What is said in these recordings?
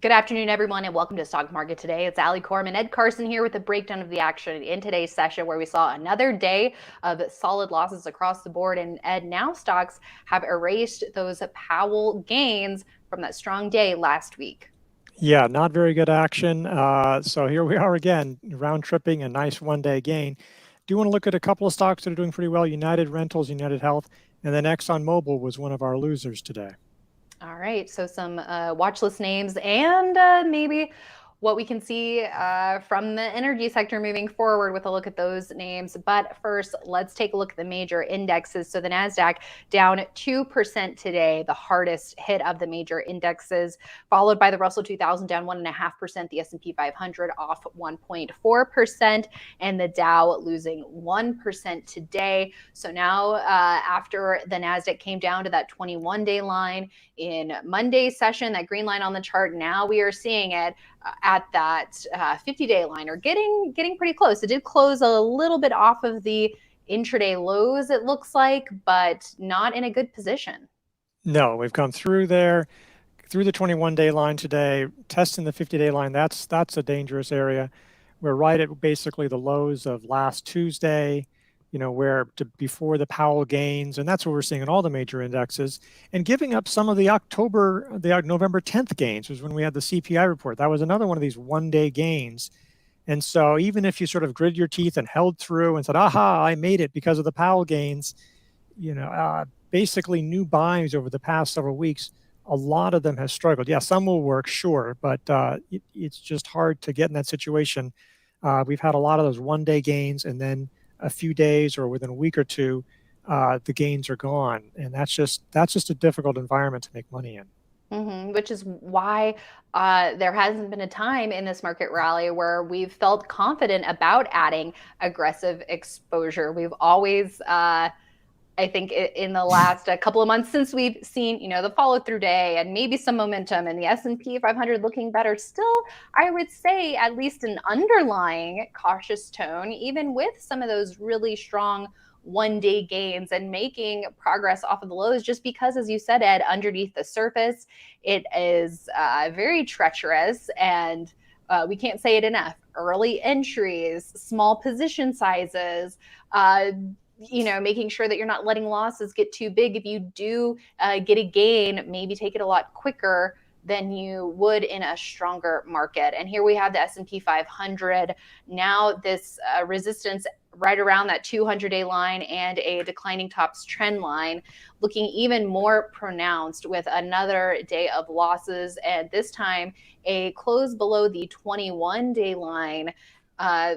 Good afternoon, everyone, and welcome to Stock Market Today. It's Coram and Ed Carson here with a breakdown of the action in today's session, where we saw another day of solid losses across the board. And Ed, now stocks have erased those Powell gains from that strong day last week. Yeah, not very good action. So here we are again, round tripping a nice one-day gain. Do you want to look at a couple of stocks that are doing pretty well? United Rentals, UnitedHealth, and then Exxon Mobil was one of our losers today. All right, so some watch list names and maybe what we can see from the energy sector moving forward with a look at those names. But first, let's take a look at the major indexes. So the NASDAQ down 2% today, the hardest hit of the major indexes, followed by the Russell 2000 down 1.5%, the S&P 500 off 1.4%, and the Dow losing 1% today. So now after the NASDAQ came down to that 21-day line in Monday's session, that green line on the chart, now we are seeing it at that 50-day line, or getting pretty close. It did close a little bit off of the intraday lows, it looks like, but not in a good position. No, we've come through there, through the 21-day line today, testing the 50-day line. That's a dangerous area. We're right at basically the lows of last Tuesday, before the Powell gains, and that's what we're seeing in all the major indexes, and giving up some of the November 10th gains was when we had the CPI report. That was another one of these one-day gains. And so even if you sort of gritted your teeth and held through and said, aha, I made it because of the Powell gains, basically new buys over the past several weeks, a lot of them has struggled. Yeah, some will work, sure, but it's just hard to get in that situation. We've had a lot of those one-day gains, and then a few days or within a week or two, the gains are gone, and that's just a difficult environment to make money in. Which is why there hasn't been a time in this market rally where we've felt confident about adding aggressive exposure. We've always, I think, in the last couple of months since we've seen, the follow-through day and maybe some momentum and the S&P 500 looking better, still, I would say at least an underlying cautious tone, even with some of those really strong one-day gains and making progress off of the lows, just because, as you said, Ed, underneath the surface, it is very treacherous, and we can't say it enough. Early entries, small position sizes, making sure that you're not letting losses get too big. If you do get a gain, maybe take it a lot quicker than you would in a stronger market. And here we have the S&P 500. Now this resistance right around that 200-day line and a declining tops trend line looking even more pronounced, with another day of losses, and this time a close below the 21-day line.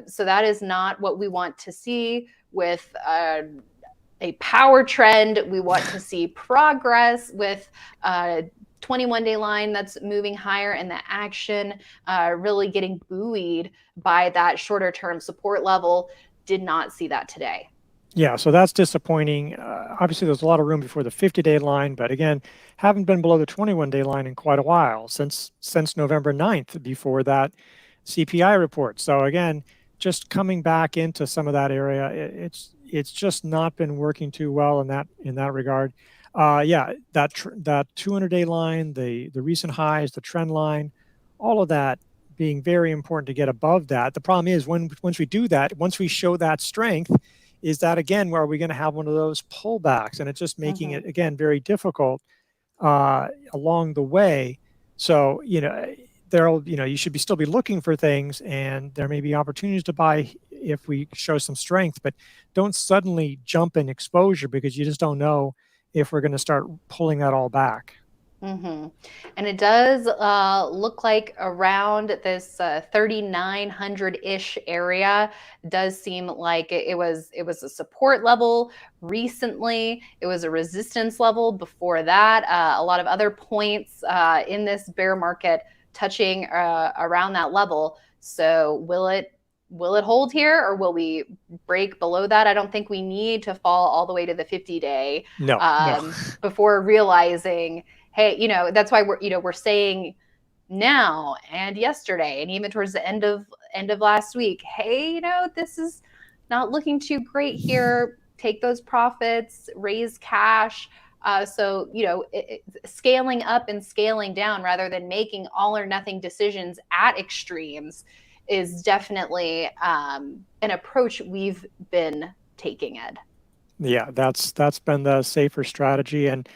So that is not what we want to see with a power trend. We want to see progress with 21-day line that's moving higher, and the action really getting buoyed by that shorter term support level. Did not see that today. Yeah, so that's disappointing. Obviously, there's a lot of room before the 50-day line, but again, haven't been below the 21-day line in quite a while, since November 9th, before that CPI report. So again, just coming back into some of that area, it's just not been working too well in that regard. Yeah, that 200-day line, the recent highs, the trend line, all of that being very important to get above that. The problem is once we do that, once we show that strength, is that again where are we going to have one of those pullbacks, and it's just making it again very difficult along the way. So you should still be looking for things, and there may be opportunities to buy if we show some strength, but don't suddenly jump in exposure, because you just don't know if we're going to start pulling that all back. And it does look like around this 3,900-ish area does seem like it was a support level recently. It was a resistance level before that. A lot of other points in this bear market touching around that level. So will it hold here, or will we break below that? I don't think we need to fall all the way to the 50-day before realizing, hey, that's why we're saying now and yesterday and even towards the end of last week, hey, this is not looking too great here. Take those profits, raise cash, So, scaling up and scaling down rather than making all or nothing decisions at extremes is definitely an approach we've been taking, Ed. Yeah, that's been the safer strategy. And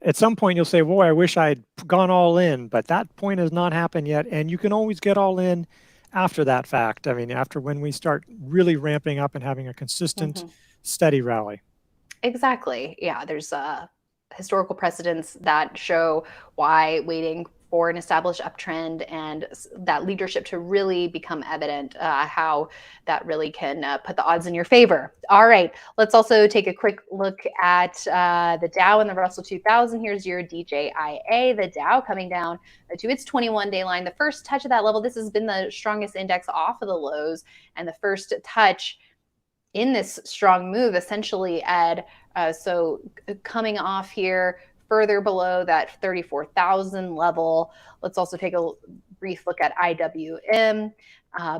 at some point you'll say, boy, I wish I'd gone all in, but that point has not happened yet. And you can always get all in after that fact. I mean, after when we start really ramping up and having a consistent, steady rally. Exactly. Yeah, there's historical precedents that show why waiting for an established uptrend and that leadership to really become evident, how that really can put the odds in your favor. All right, let's also take a quick look at the Dow and the Russell 2000. Here's your DJIA, the Dow coming down to its 21-day line. The first touch of that level, this has been the strongest index off of the lows, and the first touch in this strong move, essentially, Ed. So coming off here further below that 34,000 level. Let's also take a brief look at IWM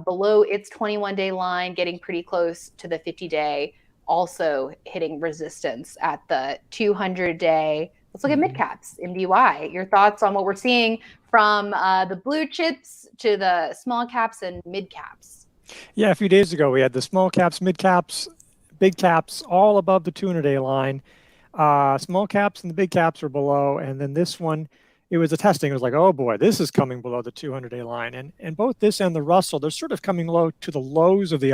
below its 21-day line, getting pretty close to the 50-day, also hitting resistance at the 200-day. Let's look at mid caps, MDY. Your thoughts on what we're seeing from the blue chips to the small caps and mid caps? Yeah, a few days ago we had the small caps, mid caps, big caps all above the 200-day line. Small caps and the big caps are below, and then this one, it was a testing. It was like, oh boy, this is coming below the 200-day line, and both this and the Russell, they're sort of coming low to the lows of the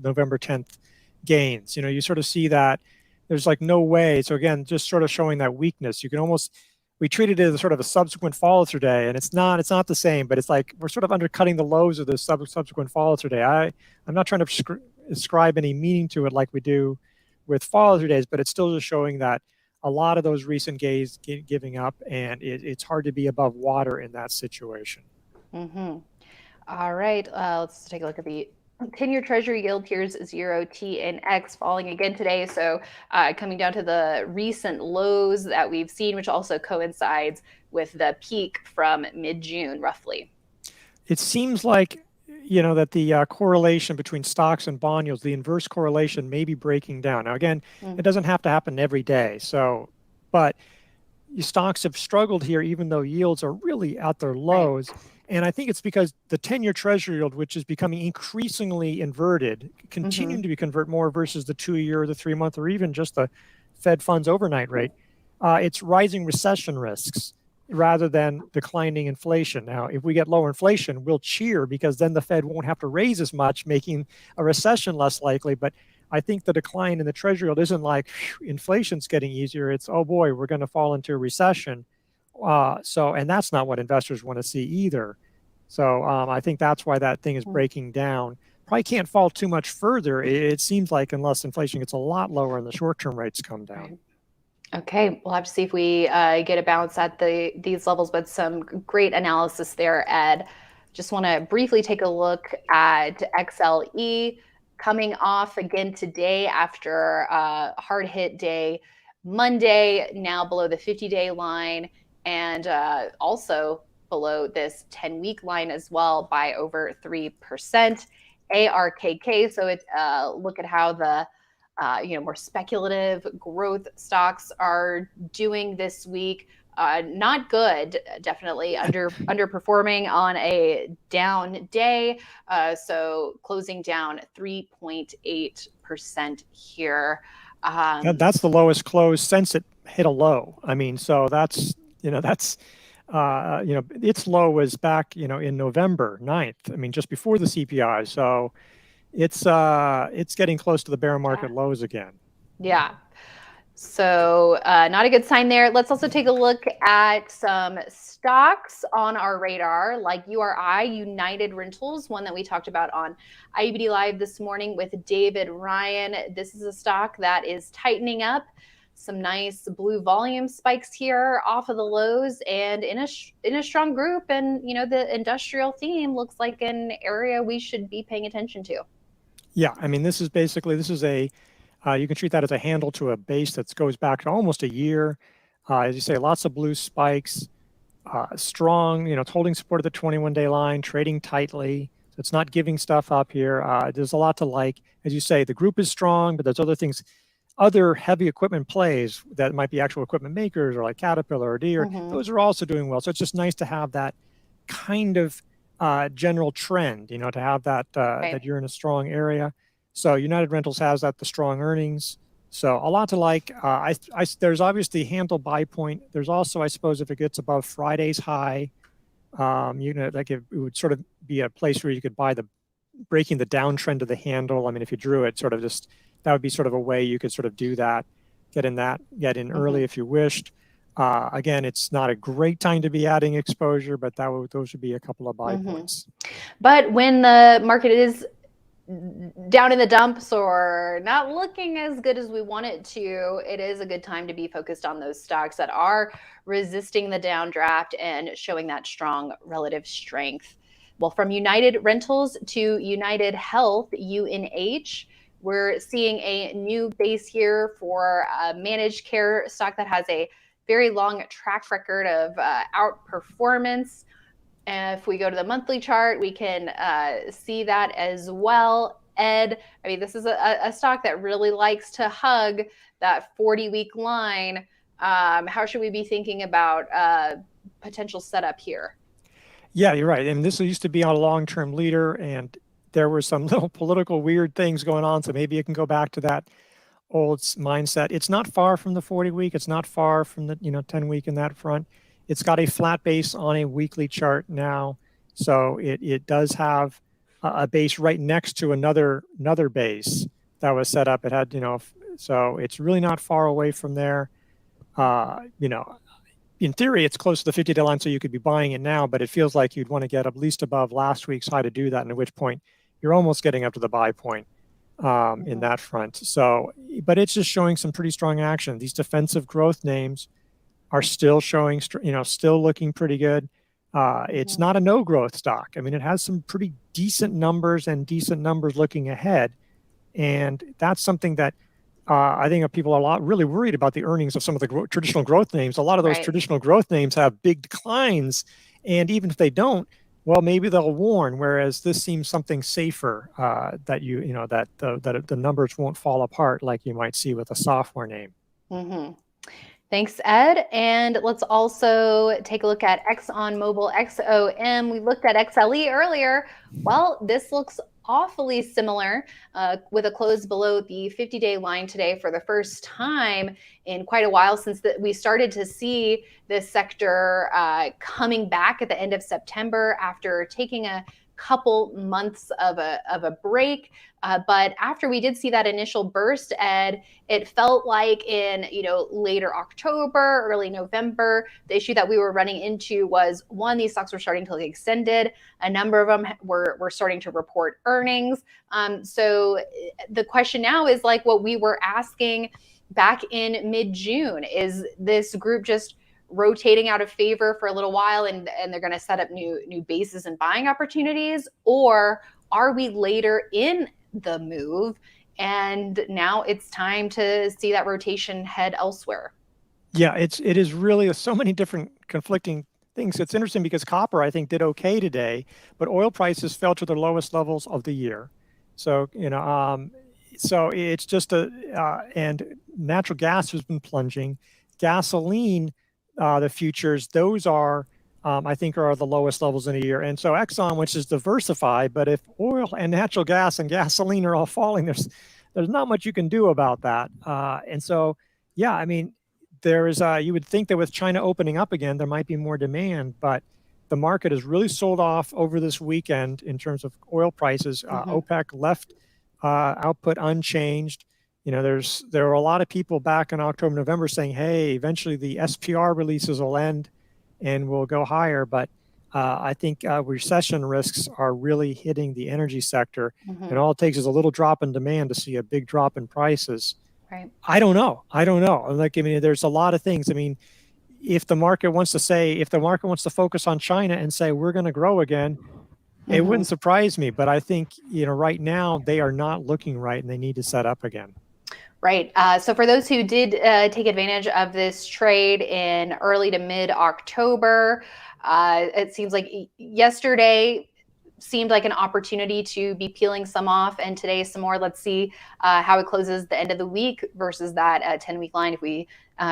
November 10th gains. You sort of see that there's like no way. So again, just sort of showing that weakness. You can almost, we treated it as sort of a subsequent follow through day, and it's not the same, but it's like we're sort of undercutting the lows of the subsequent follow through day. I'm not trying to ascribe any meaning to it like we do with follow through days, but it's still just showing that a lot of those recent gains giving up, and it's hard to be above water in that situation. All right, let's take a look at the 10-year Treasury yield. Here's 0TNX falling again today. So coming down to the recent lows that we've seen, which also coincides with the peak from mid-June, roughly. It seems like, that the correlation between stocks and bond yields, the inverse correlation may be breaking down. Now, again, it doesn't have to happen every day. So, but stocks have struggled here, even though yields are really at their lows. Right. And I think it's because the 10-year Treasury yield, which is becoming increasingly inverted, continuing to be convert more versus the 2-year, the 3-month, or even just the Fed funds overnight rate. It's rising recession risks rather than declining inflation. Now, if we get lower inflation, we'll cheer because then the Fed won't have to raise as much, making a recession less likely. But I think the decline in the Treasury yield isn't like inflation's getting easier. It's, oh boy, we're going to fall into a recession. And that's not what investors want to see either. So I think that's why that thing is breaking down. Probably can't fall too much further. It seems like unless inflation gets a lot lower and the short-term rates come down. Okay, we'll have to see if we get a bounce at these levels, but some great analysis there, Ed. Just want to briefly take a look at XLE coming off again today after a hard hit day Monday, now below the 50-day line, and also below this 10-week line as well by over 3%. ARKK, so it's look at how the more speculative growth stocks are doing this week. Not good, definitely underperforming on a down day. So closing down 3.8% here. That's the lowest close since it hit a low. I mean, so that's its low was back, in November 9th. I mean, just before the CPI. So it's getting close to the bear market lows again. Yeah. So not a good sign there. Let's also take a look at some stocks on our radar, like URI, United Rentals, one that we talked about on IBD Live this morning with David Ryan. This is a stock that is tightening up. Some nice blue volume spikes here off of the lows and in a strong group. And, the industrial theme looks like an area we should be paying attention to. Yeah, I mean, this is a, you can treat that as a handle to a base that goes back to almost a year. As you say, lots of blue spikes, strong, it's holding support at the 21-day line, trading tightly. So it's not giving stuff up here. There's a lot to like. As you say, the group is strong, but there's other things other heavy equipment plays that might be actual equipment makers or like Caterpillar or Deere, those are also doing well. So it's just nice to have that kind of general trend, to have that that you're in a strong area. So United Rentals has that, the strong earnings. So a lot to like. There's obviously handle buy point. There's also, I suppose, if it gets above Friday's high, like it would sort of be a place where you could buy the breaking the downtrend of the handle. I mean, if you drew it, sort of just that would be sort of a way you could sort of do that, get in early if you wished. Again, it's not a great time to be adding exposure, but those would be a couple of buy points. But when the market is down in the dumps or not looking as good as we want it to, it is a good time to be focused on those stocks that are resisting the downdraft and showing that strong relative strength. Well, from United Rentals to UnitedHealth, UNH, we're seeing a new base here for a managed care stock that has a very long track record of outperformance. If we go to the monthly chart, we can see that as well. Ed, I mean, this is a stock that really likes to hug that 40-week line. How should we be thinking about potential setup here? Yeah, you're right. And this used to be on a long-term leader, and there were some little political weird things going on. So maybe you can go back to that old mindset. It's not far from the 40-week. It's not far from the 10-week in that front. It's got a flat base on a weekly chart now, so it does have a base right next to another base that was set up. It had so it's really not far away from there. In theory, it's close to the 50-day line, so you could be buying it now, but it feels like you'd want to get at least above last week's high to do that, and at which point you're almost getting up to the buy point in that front. So, but it's just showing some pretty strong action. These defensive growth names are still showing, still looking pretty good. It's not a no growth stock. I mean, it has some pretty decent numbers and decent numbers looking ahead. And that's something that I think people are really worried about the earnings of some of the traditional growth names. A lot of those traditional growth names have big declines. And even if they don't, well, maybe they'll warn, whereas this seems something safer that that the numbers won't fall apart like you might see with a software name. Thanks, Ed. And let's also take a look at Exxon Mobil, XOM. We looked at XLE earlier. Well, this looks awfully similar with a close below the 50-day line today for the first time in quite a while since we started to see this sector coming back at the end of September after taking a couple months of a break. But after we did see that initial burst, Ed, it felt like in later October, early November, the issue that we were running into was, one, these stocks were starting to look extended. A number of them were starting to report earnings. So the question now is like what we were asking back in mid-June. Is this group just rotating out of favor for a little while and they're going to set up new bases and buying opportunities? Or are we later in the move and now it's time to see that rotation head elsewhere? Yeah, it is really so many different conflicting things. It's interesting because copper, I think, did okay today, but oil prices fell to their lowest levels of the year. So, so it's just and natural gas has been plunging. Gasoline, the futures, those are, I think, are the lowest levels in a year. And so Exxon, which is diversified, but if oil and natural gas and gasoline are all falling, there's not much you can do about that. And so, yeah, I mean, there is, you would think that with China opening up again, there might be more demand, but the market has really sold off over this weekend in terms of oil prices. OPEC left output unchanged. There were a lot of people back in October, November saying, hey, eventually the SPR releases will end and we'll go higher. But I think recession risks are really hitting the energy sector. And all it takes is a little drop in demand to see a big drop in prices. Right. I don't know. Like, I mean, there's a lot of things. I mean, if the market wants to focus on China and say, we're going to grow again, it wouldn't surprise me. But I think, right now they are not looking right and they need to set up again. Right. So for those who did take advantage of this trade in early to mid-October, it seems like yesterday seemed like an opportunity to be peeling some off, and today some more. Let's see how it closes the end of the week versus that 10-week line. If we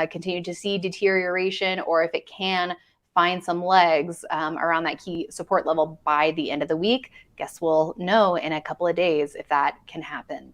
continue to see deterioration, or if it can find some legs around that key support level by the end of the week. Guess we'll know in a couple of days if that can happen.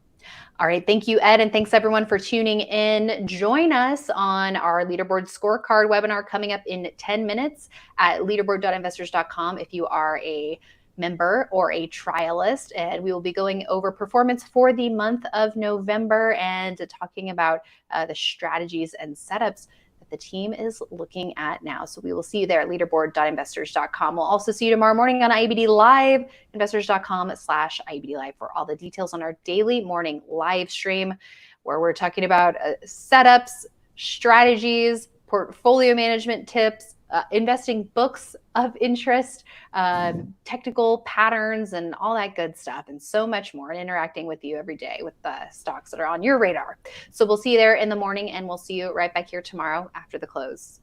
All right. Thank you, Ed. And thanks everyone for tuning in. Join us on our leaderboard scorecard webinar coming up in 10 minutes at leaderboard.investors.com if you are a member or a trialist. And we will be going over performance for the month of November and talking about the strategies and setups that the team is looking at now. So we will see you there at leaderboard.investors.com. We'll also see you tomorrow morning on IBD Live, investors.com/IBD Live for all the details on our daily morning live stream, where we're talking about setups, strategies, portfolio management tips, investing books of interest, technical patterns, and all that good stuff, and so much more, and interacting with you every day with the stocks that are on your radar. So we'll see you there in the morning, and we'll see you right back here tomorrow after the close.